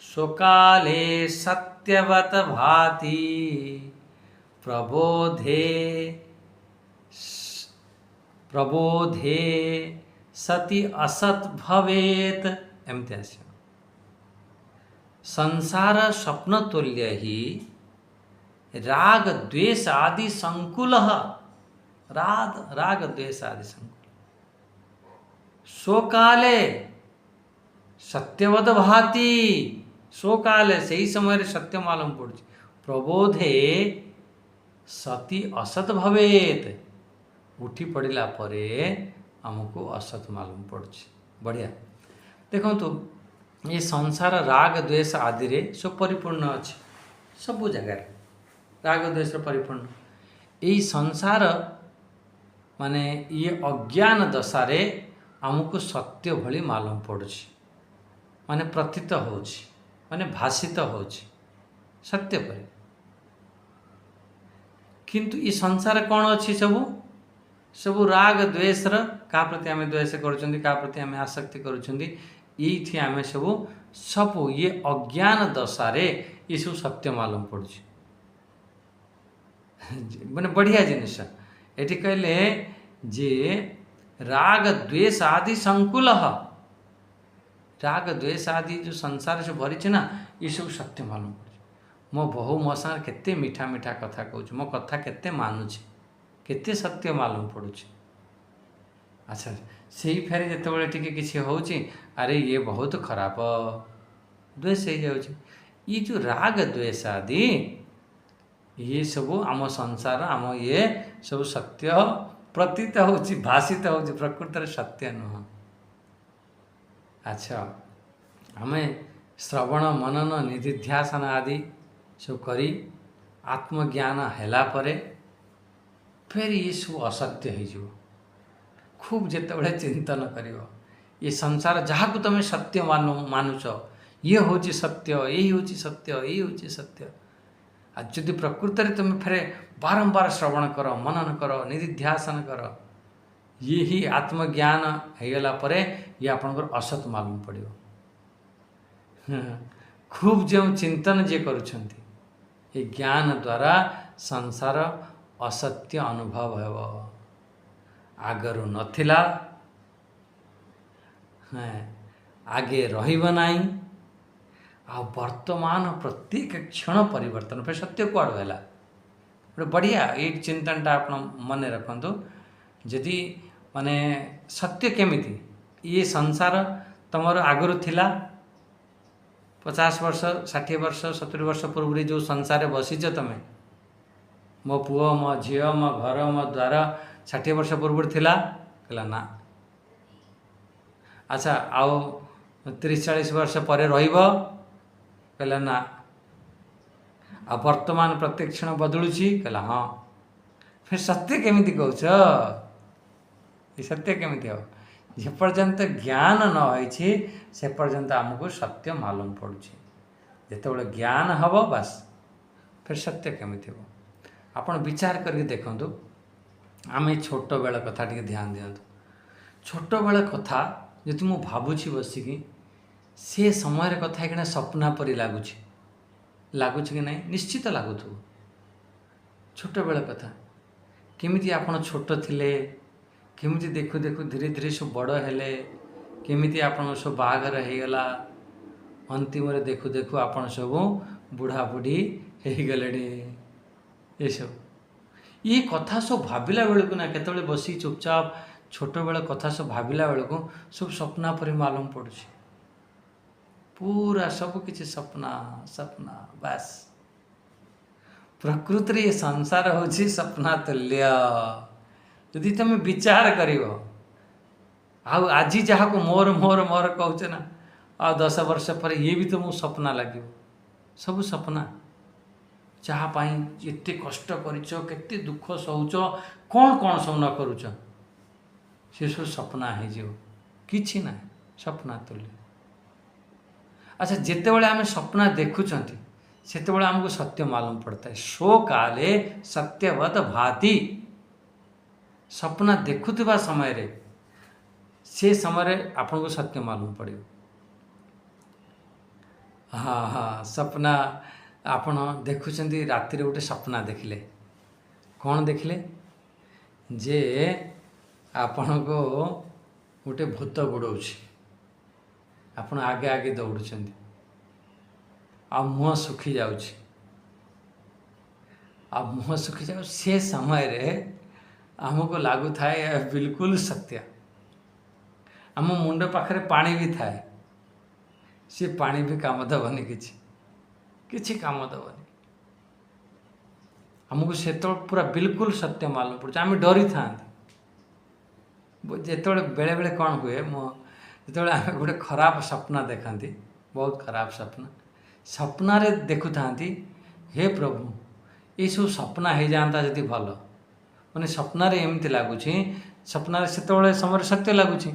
स्वकाले सत्यवत भाति प्रबोधे सति असत भवेत एमती आस संसार स्वप्न तुल्य ही राग द्वेष आदि संकुल राग द्वेष आदि संकुल स्वकाले सत्यवत भाति स्वकाले से ही समय सत्य मालूम पड़ प्रबोधे सती असत भवेत उठी पड़ा परे आमको असत मालूम पड़ुछि। बढ़िया देखो तो ये संसार राग द्वेष आदि रे सब परिपूर्ण अच्छे सबु जगार राग द्वेष परिपूर्ण यही संसार माने ये अज्ञान दशारे आमको सत्य भली मालूम पड़ुछि माने प्रतीत होछि माने भाषित होछि सत्य पर किंतु ये संसार कौन अच्छी सबू सबू राग द्वेष क्या प्रति आम द्वेष करुँच क्या प्रति आम आसक्ति करुँच ये आम सबू ये अज्ञान दशारे ये सब सत्य मालूम पड़ुछि माने बढ़िया जिनिस ये कहले जे राग द्वेष आदि संकुल राग द्वेष आदि जो संसार से भरी ना ये सब सत्य मालूम पड़ुछि मो बहु मो सागर केते मीठा मीठा कथा कहूँ मो कथा केते मानुछि केते सत्य मालूम पड़ुछि। अच्छा से ही फेरे जिते टिके किसी होउछि अरे ये बहुत खराब द्वेष हो जाउछि ये जो राग द्वेष आदि ये सब आम संसार आम ये सब सत्य प्रतीत होउछि भाषित होउछि प्रकृत रे सत्य नुह। अच्छा हमें श्रवण मनन निधिध्यासन आदि सब करी आत्मज्ञान हैला परे फिर ये सब असत्य हो खूब जिते चिंतन कर ये संसार जहाँ को तुम सत्य मानुच ये हूँ सत्य यही हूँ सत्य यही हूँ सत्य आ जदि प्रकृत में तुम फिर बारंबार श्रवण कर मनन कर निधिध्यासन कर ये ही आत्मज्ञान होगला परे ये आपनकर असत मालूम पड़ो खूब जो चिंतन जे करुछंती ये ज्ञान द्वारा संसार असत्य अनुभव हेब आगरू नथिला आगे रहिब नाही आ वर्तमान प्रत्येक क्षण परिवर्तन फिर सत्य कुआड़ है गोटे बढ़िया ये चिंतनटा आप मन रखु जदि माने सत्य केमिति ये संसार तुमर आगरू थिला 50 वर्ष 60 वर्ष 70 वर्ष पूर्व जो संसार बसीच तुम मो पुओ मो झी मो घर मो द्वार 60 वर्ष पूर्व थिला कहला ना अच्छा आओ 30-40 वर्ष पर रहिबो कहला ना आ वर्तमान प्रत्येक क्षण बदलुची कहला हाँ फिर सत्य केमिति कहूछ ये सत्य केमिति हो जेपर्यंत ज्ञान न होइछि से पर्यंत आमको सत्य मालूम पड़ुछि ଯେତେବେଳେ ଜ୍ଞାନ ହେବ ବାସ୍ ଫେର ସତ୍ୟ କେମିତି ହେବ। ଆପଣ ବିଚାର କରିକି ଦେଖନ୍ତୁ। ଆମେ ଛୋଟବେଳ କଥା ଟିକେ ଧ୍ୟାନ ଦିଅନ୍ତୁ। ଛୋଟବେଳ କଥା ଯଦି ମୁଁ ଭାବୁଛି ବସିକି, ସେ ସମୟର କଥା ଏଇକିନା ସ୍ୱପ୍ନ ପରି ଲାଗୁଛି କି ନାହିଁ? ନିଶ୍ଚିତ ଲାଗୁଥିବ। ଛୋଟବେଳ କଥା କେମିତି ଆପଣ ଛୋଟ ଥିଲେ, କେମିତି ଦେଖୁ ଦେଖୁ ଧୀରେ ଧୀରେ ସବୁ ବଡ଼ ହେଲେ, କେମିତି ଆପଣଙ୍କ ସବୁ ବାହାଘର ହେଇଗଲା, ଅନ୍ତିମରେ ଦେଖୁ ଦେଖୁ ଆପଣ ସବୁ ବୁଢ଼ାବୁଢ଼ୀ ହେଇଗଲେଣି। ଏସବୁ ଏ କଥା ସବୁ ଭାବିଲା ବେଳକୁ ନା, କେତେବେଳେ ବସି ଚୁପଚାପ ଛୋଟବେଳ କଥା ସବୁ ଭାବିଲା ବେଳକୁ ସବୁ ସ୍ୱପ୍ନ ପରି ମାଲୁମ ପଡ଼ୁଛି। ପୁରା ସବୁ କିଛି ସ୍ୱପ୍ନ ବାସ୍। ପ୍ରକୃତିରେ ଏ ସଂସାର ହେଉଛି ସ୍ୱପ୍ନ ତୁଲ୍ୟ। ଯଦି ତୁମେ ବିଚାର କରିବ, ଆଉ ଆଜି ଯାହାକୁ ମୋର ମୋର ମୋର କହୁଛ ନା, ଆଉ 10 ବର୍ଷ ପରେ ଇଏ ବି ତୁମକୁ ସ୍ୱପ୍ନ ଲାଗିବ। ସବୁ ସ୍ୱପ୍ନ। ଯାହା ପାଇଁ ଏତେ କଷ୍ଟ କରିଛ, କେତେ ଦୁଃଖ ସହୁଛ, କ'ଣ ସବୁ ନ କରୁଛ, ସେସବୁ ସ୍ୱପ୍ନ ହେଇଯିବ। କିଛି ନାହିଁ, ସ୍ୱପ୍ନ ତୁଲ୍ୟ। ଆଚ୍ଛା, ଯେତେବେଳେ ଆମେ ସ୍ୱପ୍ନ ଦେଖୁଛନ୍ତି ସେତେବେଳେ ଆମକୁ ସତ୍ୟ ମାଲୁମ ପଡ଼ିଥାଏ। ସୋ କାଲେ ସତ୍ୟବତ ଭାତି। ସ୍ୱପ୍ନ ଦେଖୁଥିବା ସମୟରେ, ସେ ସମୟରେ ଆପଣଙ୍କୁ ସତ୍ୟ ମାଲୁମ ପଡ଼ିବ। ସ୍ୱପ୍ନ ଆପଣ ଦେଖୁଛନ୍ତି, ରାତିରେ ଗୋଟେ ସ୍ୱପ୍ନ ଦେଖିଲେ। କ'ଣ ଦେଖିଲେ? ଯେ ଆପଣଙ୍କୁ ଗୋଟେ ଭୂତ ଗୋଡ଼ଉଛି, ଆପଣ ଆଗେ ଆଗେ ଦୌଡ଼ୁଛନ୍ତି, ଆଉ ମୁହଁ ଶୁଖି ଯାଉଛି। ସେ ସମୟରେ ଆମକୁ ଲାଗୁଥାଏ ବିଲକୁଲ ସତ୍ୟ। ଆମ ମୁଣ୍ଡ ପାଖରେ ପାଣି ବି ଥାଏ, ସେ ପାଣି ବି କାମ ଦେବନି, କିଛି କାମ ଦେବନି। ଆମକୁ ସେତେବେଳେ ପୁରା ବିଲକୁଲ ସତ୍ୟ ମାଲୁମ ପଡ଼ୁଛି। ଆମେ ଡରିଥାନ୍ତି। ଯେତେବେଳେ ବେଳେବେଳେ କ'ଣ ହୁଏ, ଯେତେବେଳେ ଆମେ ଗୋଟେ ଖରାପ ସ୍ୱପ୍ନ ଦେଖନ୍ତି, ବହୁତ ଖରାପ ସ୍ୱପ୍ନରେ ଦେଖୁଥାନ୍ତି, ହେ ପ୍ରଭୁ, ଏଇସବୁ ସ୍ୱପ୍ନ ହେଇଯାଆନ୍ତା ଯଦି ଭଲ। ମାନେ ସ୍ୱପ୍ନରେ ଏମିତି ଲାଗୁଛି, ସ୍ୱପ୍ନରେ ସେତେବେଳେ ସମୟରେ ସତ୍ୟ ଲାଗୁଛି।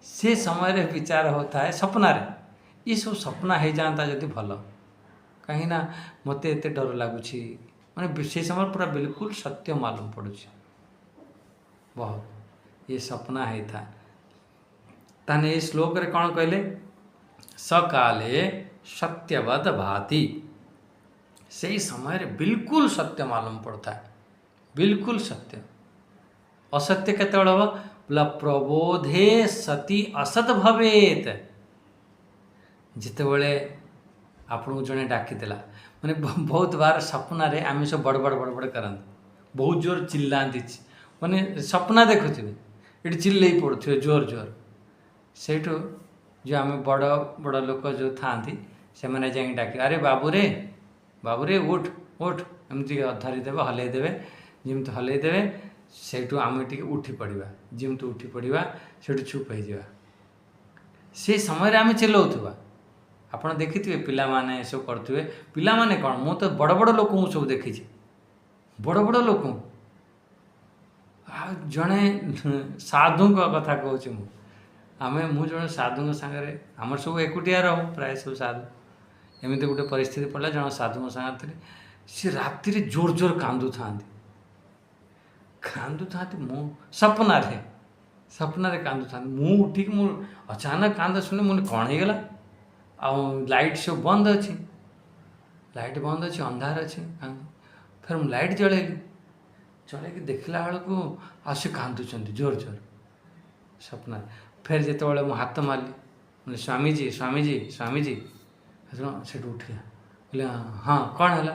ସେ ସମୟରେ ବିଚାର ହେଉଥାଏ ସ୍ୱପ୍ନରେ, ଏସବୁ ସ୍ୱପ୍ନ ହେଇଯାଆନ୍ତା ଯଦି ଭଲ, କାହିଁକିନା ମୋତେ ଏତେ ଡର ଲାଗୁଛି। ମାନେ ସେ ସମୟରେ ପୁରା ବିଲକୁଲ ସତ୍ୟ ମାଲୁମ ପଡ଼ୁଛି। ବହୁତ ଏ ସ୍ୱପ୍ନ ହେଇଥାଏ। ତାହେଲେ ଏ ଶ୍ଲୋକରେ କ'ଣ କହିଲେ? ସକାଲେ ସତ୍ୟବତ ଭାତି। ସେହି ସମୟରେ ବିଲକୁଲ ସତ୍ୟ ମାଲୁମ ପଡ଼ୁଥାଏ, ବିଲକୁଲ ସତ୍ୟ। ଅସତ୍ୟ କେତେବେଳେ ହେବ? ପ୍ରବୋଧେ ସତି ଅସତ ଭବେତ। ଯେତେବେଳେ ଆପଣଙ୍କୁ ଜଣେ ଡାକିଦେଲା, ମାନେ ବହୁତ ବାର ସ୍ୱପ୍ନରେ ଆମେ ସବୁ ବଡ଼ କରନ୍ତି, ବହୁତ ଜୋର ଚିଲ୍ଲାନ୍ତି, ମାନେ ସ୍ୱପ୍ନ ଦେଖୁଥିବେ, ଏଠି ଚିଲ୍ଲେଇ ପଡ଼ୁଥିବେ ଜୋର। ସେଇଠୁ ଯେଉଁ ଆମେ ବଡ଼ ଲୋକ ଯେଉଁ ଥାଆନ୍ତି, ସେମାନେ ଯାଇକି ଡାକିବେ, ଆରେ ବାବୁରେ ଉଠ, ଏମିତି ଧରିଦେବେ, ହଲେଇ ଦେବେ। ଯେମିତି ହଲେଇ ଦେବେ, ସେଇଠୁ ଆମେ ଟିକେ ଉଠି ପଡ଼ିବା। ଯେମିତି ଉଠି ପଡ଼ିବା, ସେଇଠୁ ଚୁପ୍ ହେଇଯିବା। ସେ ସମୟରେ ଆମେ ଚିଲ୍ଲାଉଥିବା। ଆପଣ ଦେଖିଥିବେ ପିଲାମାନେ ଏସବୁ କରୁଥିବେ। ପିଲାମାନେ କ'ଣ, ମୁଁ ତ ବଡ଼ ଲୋକଙ୍କୁ ସବୁ ଦେଖିଛି, ବଡ଼ ଲୋକଙ୍କୁ। ଆଉ ଜଣେ ସାଧୁଙ୍କ କଥା କହୁଛି ମୁଁ ଜଣେ ସାଧୁଙ୍କ ସାଙ୍ଗରେ, ଆମର ସବୁ ଏକୁଟିଆ ରହୁ, ପ୍ରାୟ ସବୁ ସାଧୁ। ଏମିତି ଗୋଟେ ପରିସ୍ଥିତି ପଡ଼ିଲା, ଜଣେ ସାଧୁଙ୍କ ସାଙ୍ଗରେ ଥିଲେ। ସେ ରାତିରେ ଜୋର କାନ୍ଦୁଥାନ୍ତି। ମୁଁ ସ୍ୱପ୍ନରେ କାନ୍ଦୁଥାନ୍ତି। ମୁଁ ଉଠିକି, ମୁଁ ଅଚାନକ କାନ୍ଦ ଶୁଣି, ମୁଁ କ'ଣ ହେଇଗଲା? ଆଉ ଲାଇଟ୍ ସବୁ ବନ୍ଦ ଅଛି, ଅନ୍ଧାର ଅଛି। ଫେର ମୁଁ ଲାଇଟ୍ ଜଳେଇକି ଦେଖିଲା ବେଳକୁ ଆଉ ସେ କାନ୍ଦୁଛନ୍ତି ଜୋର ସ୍ୱପ୍ନରେ। ଫେର ଯେତେବେଳେ ମୁଁ ହାତ ମାରିଲି, ସ୍ୱାମୀଜୀ, ସେଠୁ ଉଠିଲା, କହିଲେ ହଁ କ'ଣ ହେଲା?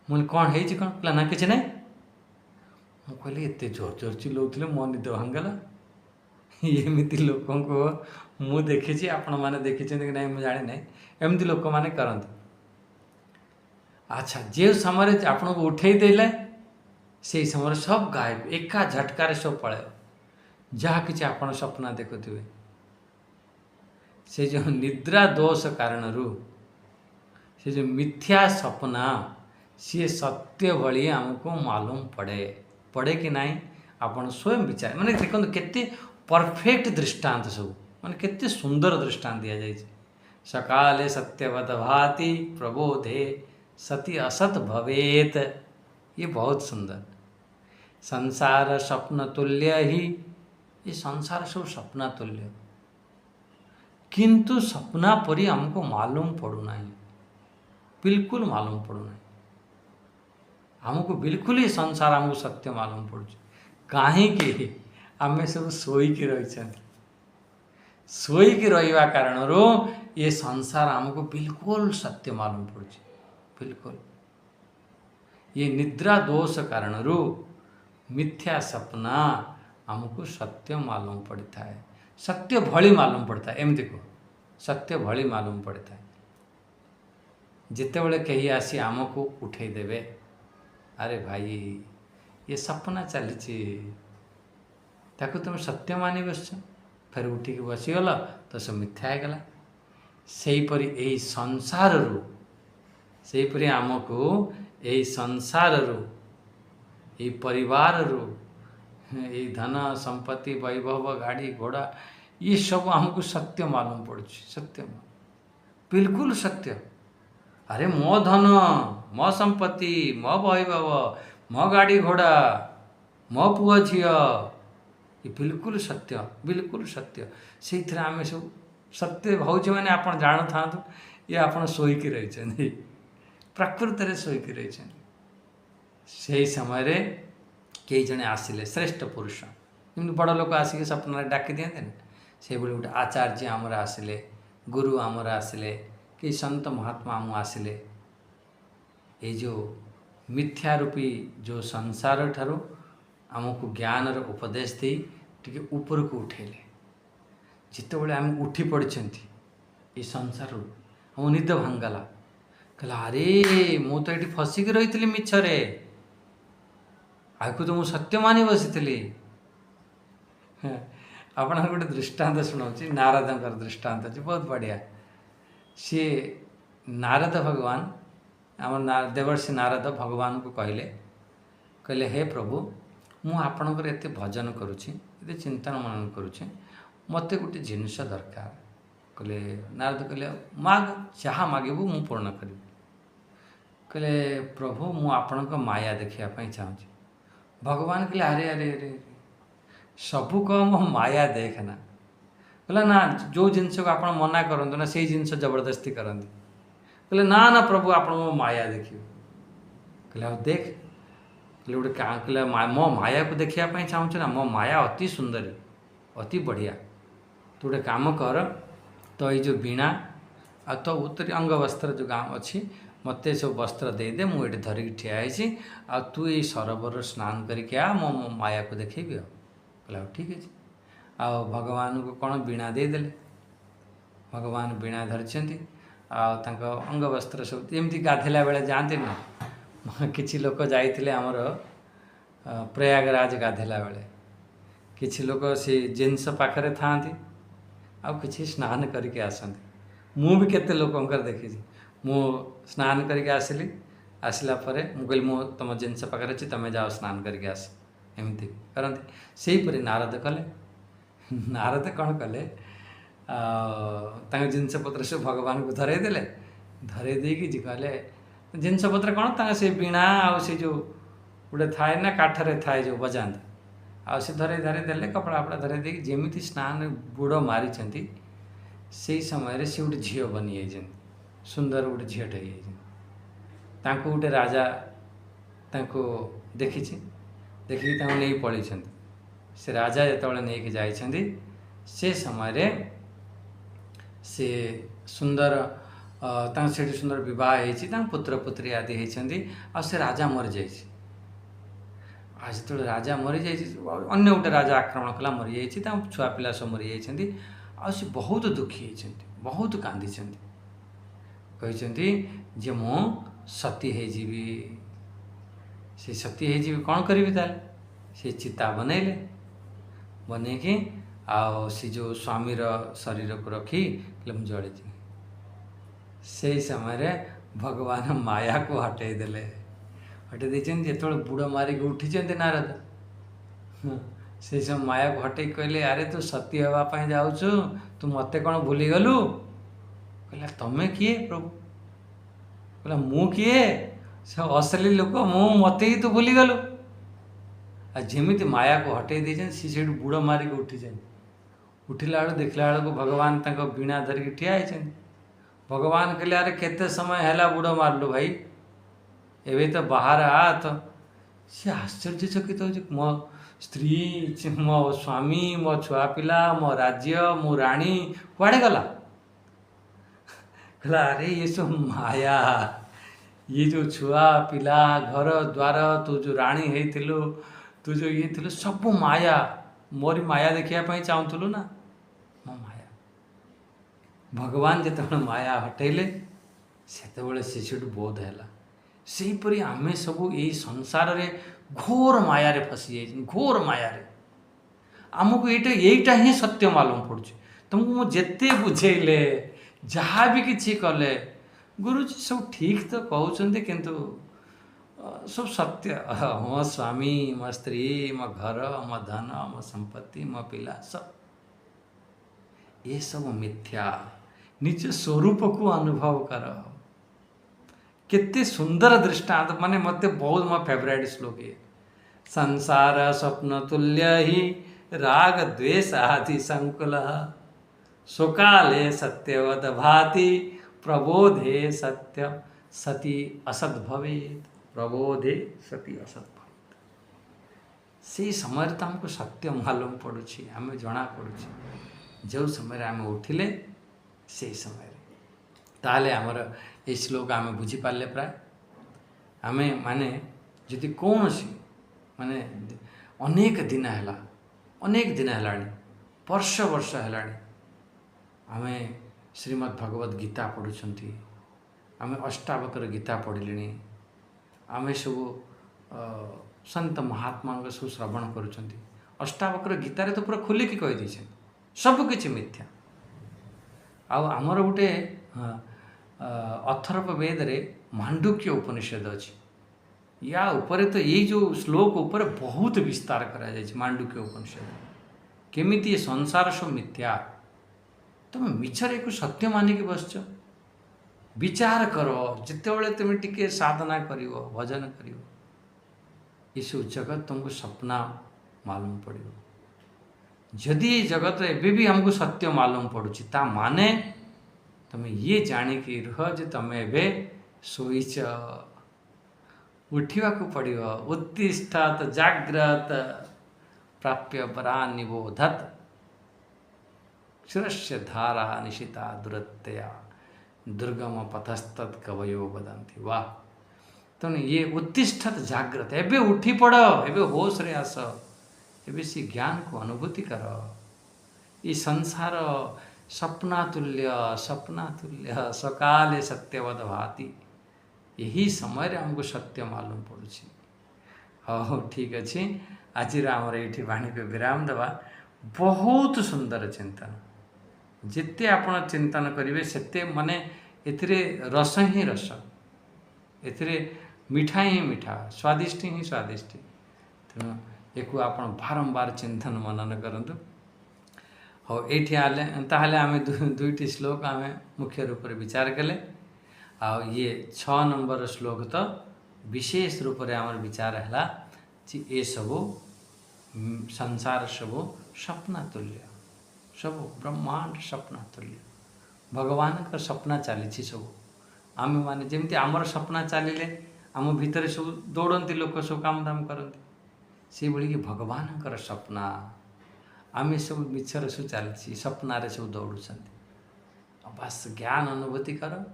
ମୁଁ କ'ଣ ହେଇଛି? କ'ଣ କହିଲା, ନା କିଛି ନାହିଁ। ମୁଁ କହିଲି, ଏତେ ଜୋର ଚିଲ୍ଲାଉଥିଲେ, ମୋ ନିଦ ଭାଙ୍ଗିଗଲା। ଏମିତି ଲୋକଙ୍କୁ ମୁଁ ଦେଖିଛି, ଆପଣମାନେ ଦେଖିଛନ୍ତି କି ନାହିଁ ମୁଁ ଜାଣିନାହିଁ। ଏମିତି ଲୋକମାନେ କରନ୍ତି। ଆଚ୍ଛା, ଯେଉଁ ସମୟରେ ଆପଣଙ୍କୁ ଉଠେଇ ଦେଲେ, ସେହି ସମୟରେ ସବୁ ଗାୟବ, ଏକା ଝଟକାରେ ସବୁ ପଳାଇବ। ଯାହା କିଛି ଆପଣ ସ୍ୱପ୍ନ ଦେଖୁଥିବେ, ସେ ଯେଉଁ ନିଦ୍ରା ଦୋଷ କାରଣରୁ ସେ ଯେଉଁ ମିଥ୍ୟା ସ୍ୱପ୍ନ, ସିଏ ସତ୍ୟ ଭଳି ଆମକୁ ମାଲୁମ ପଡ଼େ କି ନାହିଁ? ଆପଣ ସ୍ୱୟଂ ବିଚାର, ମାନେ ଦେଖନ୍ତୁ କେତେ ପରଫେକ୍ଟ ଦୃଷ୍ଟାନ୍ତ ସବୁ, ମାନେ କେତେ ସୁନ୍ଦର ଦୃଷ୍ଟାନ୍ତ ଦିଆଯାଇଛି। सकाले सत्यवत भाति प्रबोधे सति असत भवेत। ये बहुत सुंदर। संसार स्वप्न तुल्य ही, ये संसार सब स्वप्न तुल्य, किंतु सपना परी हमको मालूम पड़ूना, बिल्कुल मालूम पड़ूना। हमको बिल्कुल ही संसार हमको सत्य मालूम पड़ू, कहीं आम सब शोक रही, शोक रहा कारण ये संसार हमको बिल्कुल सत्य मालूम पड़ू, बिल्कुल। ये निद्रा दोष कारण मिथ्या सपना हमको सत्य मालूम पड़ता है, सत्य भली मालूम पड़ता है। एमती को सत्य भली मालूम पड़ता है। जिते बड़े कहीं आसी आमको उठे देवे, अरे भाई ये सपना चली, ताकू तुम सत्य मानि बस, फिर उठिक बसीगल तो सब मिथ्या हो गला। सेहीपरि यही संसार सेहीपरि आमको यही संसार यही परिवार यही धन संपत्ति वैभव गाड़ी घोड़ा ये सब हमको सत्य मालूम पड़े, सत्य बिल्कुल सत्य। अरे मो धन मो संपत्ति मो वैभव मो गाड़ी घोड़ा मो पुआ झी ये बिल्कुल सत्य, बिल्कुल सत्य। से आम सब सत्य भावचे मैंने आप जान था ये आप शोक रही, प्रकृत में शोक रही। से समय कई जने आसिले श्रेष्ठ पुरुष, जमी बड़ लोक आसिक सपन डाकी दिखते ना, से भाई गोटे आचार्य आमर आसिले, गुरु आमर आसिले, कई संत महात्मा आम आसिले। ये जो मिथ्या रूपी जो संसार ठारू आमको ज्ञान उपदेश दे टिके ऊपर को उठेले। जिते बड़े आम उठी पड़ते ये संसार हम निद भांगला, कहला अरे मु तो ये फसिक रही थी मिछरे, आगु तो मुझे सत्य मानि बसी। आपण गोटे दृष्टांत शुणाऊँ, नारदर दृष्टांत अच्छे बहुत बढ़िया। सी नारद भगवान आम देवर्षि नारद भगवान को कहले, कहले हे प्रभु मु आपणकर एत भजन करुँची, ये चिंतन मनन करुँचे, मत गोटे जिनस दरकार। कहले नारद कहले माग जहाँ मागबू मु पूर्ण करी। कहले प्रभु मु आपणक माया देखापी चाहूँगी। भगवान कहले अरे अरे अरे सबू कह मो माया देखना। कहला ना जो जिनस को आप मना करते ना से जिनस जबरदस्ती करती। कहले ना ना प्रभु आप मो माया देखिए। कहले देख, कहले गोटे कहले मो माया को देखापी चाहूँ ना, मो माया अति सुंदर अति बढ़िया। तू गोटे काम कर, तो ये जो वीणा आ तो उत्तरी अंग वस्त्र जो गाँव अच्छी मत सब वस्त्र देदे, मुझे धरिकी ठियाई आ तू ये सरोवर स्नान करके आ, मो मो माया को देखेबी। कहला ठीक है। आ भगवान को कौन वीणा देदेले, भगवान वीणा धरिछंती आ अंग वस्त्र सब एमती गाधेला बेले जाते ना। किछि लोक जाइथिले हमर प्रयागराज गाधेला बेले, किछि लोक से जिनस पाखरे थांती आ किछि स्नान करके आसती। मु भी केते लोकंकर देखी, मु स्नान करके आसिली, आसला परे मु कहली मु तुम जिनस पाखरे अच्छी तुम जाओ स्नान करके आस, एमती करती। सेहीपरि नारद कले, नारद कौन कले जिनस पत्र सब भगवान को धरई देले, धरई देकी कहले जिनस पत्र कौन से वीणा आ जो गोटे थाए ना काठरे थाए जो बजाते आ से धरई धरई देले, कपड़ा फपड़ा धरई देकी जेमिति स्नान बुड़ मारी से समय से गोटे झील बनी जाइए, सुंदर गोटे झीलटे हो गोटे राजा देखी देखिकी नहीं पलि। से राजा जिते नहीं जाइछन्ति से समय से सुंदर से सुंदर विवाह हो पुत्र पुत्री आदि होती आ से राजा मरी जाइए। आज जो राजा मरी जाइए अन्य गोटे राजा आक्रमण कला मरी जाइए, छुआ पिला सब मरी जाइए आ से बहुत दुखी होती, बहुत कांदी कहते जे मु सती होजीवी। से सती होजीवी कौन करी ताल, से चिता बनैले, बनैकी आ से जो स्वामीर शरीर को रखी मुझे जड़ी। से समय भगवान माया को हटई देले, हटई देते जो बुड़ मारिक उठी नारद, से सब माया को हटई कहले अरे तू सती हाँवाई जाऊँ, तू मत कौन भूलीगलु। कहला तमे किए प्रभु? कहला मु किए? से असली लोक मु मते ही तू भूली गलु। आ जेमिति माया को हटेई देछन सी सेठु बुड़ मारिक उठिछन। उठिला बेलू देखला बेलू भगवान तांको बीणा धरिक ठिया होइछन। भगवान कहले अरे केते समय हैला बुड़ मारलु भाई, एबे तो बाहर आ। तो सी आश्चर्यचकित हो मो स्त्री मो स्वामी मो छुआ पिला मो राज्य मो राणी कुआड़े गला? कहला अरे ये सब माया, ये जो छुआ पिला घर द्वार तू जो राणी होइथिलु तू जो ये थिलु सब माया, मोरी माया देखिया पई चाहुथलु ना, मो माया। भगवान जेतेबेले माया हटेले सेतेबेले शिशुटु बोध हैला। सेहीपरि आमे सबु एई संसार रे घोर माया रे फसी जाइछन, घोर माया रे। आमको एईटा ही सत्य मालूम पड़ुछ। तुमको मु जेते बुझेइले जहाँ भी किछि कले गुरुजी सब ठीक तो कहउछन्ते किंतु सब सत्य, मो स्वामी मो स्त्री मो घर मो धन मो संपत्ति मो पिला सब ये सब मिथ्या। निज स्वरूप को अनुभव कर। केते सुंदर दृष्टांत, माने मते बहुत मो फेवरेट श्लोक है। संसार स्वप्न तुल्य ही राग द्वेष आदि संकुल, सुकाले सत्यवद भाति प्रबोधे सत्य सती असत भवेत। प्रबोधे सती असत भवेत। से समय तो हमको सत्य मालूम पड़ुछि, आम जना पड़ुछि जो समय आम उठिले से समय ताले आमर ये श्लोक आम बुझीपारे प्राय। आम माने जदि कौन सी माने अनेक दिन है, अनेक दिन है, वर्ष वर्ष है आम श्रीमद् भगवद गीता पढ़ुंट, आम अष्टावक्र गीता पढ़िले, आम सब संत महात्मा सब श्रवण करुँच। अष्टावक्र गीतार तो पूरा खोलिकी कहीदे सबकि मिथ्या। आमर गोटे अथर्व वेद रे मांडुक्य उपनिषद अच्छी, या उपरे तो ये जो श्लोक उपर बहुत विस्तार करा जाए। मांडुक्य उपनिषद केमिति ये संसार सब मिथ्या, तुम मिछर एक सत्य मानिक बसच। विचार करो जितेबले तुम टिके साधना करिवो भजन करिवो, ये सब जगत तुमको सपना मालूम पड़ो। जदि ये जगत एबे भी हमको सत्य मालूम पड़ुछि ता माने तुम ये जानिक रुह जे तुम एबे शोईच, उठा पड़ो। उत्तिष्ठत जाग्रत प्राप्य परा निबोधत, क्षुरस्य धारा निशिता दुरत्या दुर्गम पथस्तत् कवयो वदन्ति। वाह, तुम ये उत्तिष्ठत जाग्रत, एबे उठी पड़, एबे होश रे आस, एबे सी ज्ञान को अनुभूति कर। ये संसार सपना तुल्य सकाले सत्यवद भाति, यही समय हमको सत्य मालूम पड़ुछि। हाँ ठीक अच्छे, आज आमर ये वाणी को विराम देवा। बहुत सुंदर चिंतन, जिते आपण चिंतन करेंगे सेते माने एथिरे रस ही रस, एथिरे मिठा ही मिठा, स्वादिष्ट ही स्वादिष्ट। तेणु एक आपण बारंबार चिंतन मनन करंतु। हाँ ये आम दुईटी श्लोक आम मुख्य रूप से विचार कले। ये 6 नंबर श्लोक तो विशेष रूप से आम विचार है कि ये सब संसार सब सपना तुल्य, सब ब्रह्मांड सपना तुल्य। भगवान का सपना चली सब, आम माने जमी आमर सपना चलिले आम भितर सब दौड़ती लोक सब काम दाम करती, से भाई भगवान का सपना आम सब मिछर सब चलती सपन सब दौड़ुं। बस ज्ञान अनुभूति कर,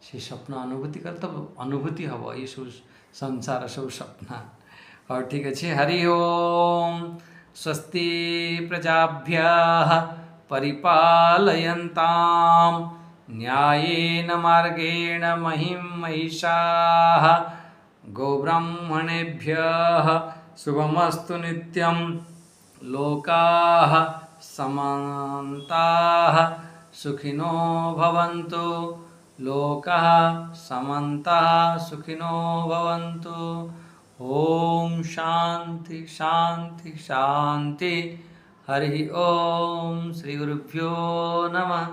से स्वप्न अनुभूति कर, तब अनुभूति हम ये सब संसार सब सपना। और ठीक अच्छे, हरि ओम। स्वस्ति प्रजाभ्यः परिपालयन्तां न्यायेन मार्गेण महिं महिषाः, गोब्राह्मणेभ्यः शुभमस्तु नित्यं, लोकाः समन्ताः सुखिनो भवन्तु, लोकाः समन्ताः सुखिनो भवन्तु। ओम शांति शांति शांति। हरि ओम। श्री गुरुभ्यो नमः।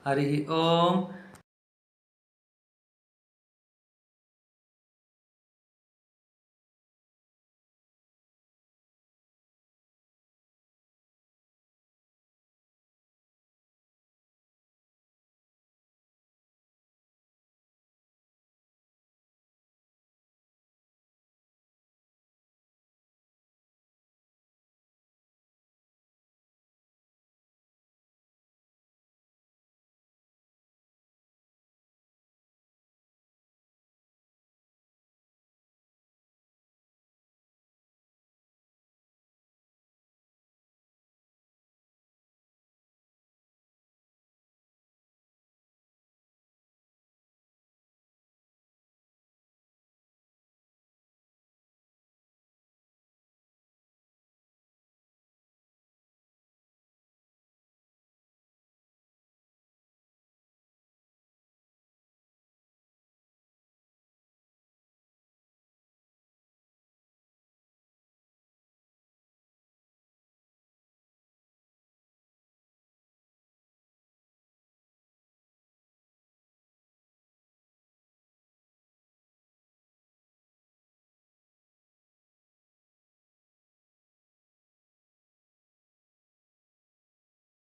हरि ओम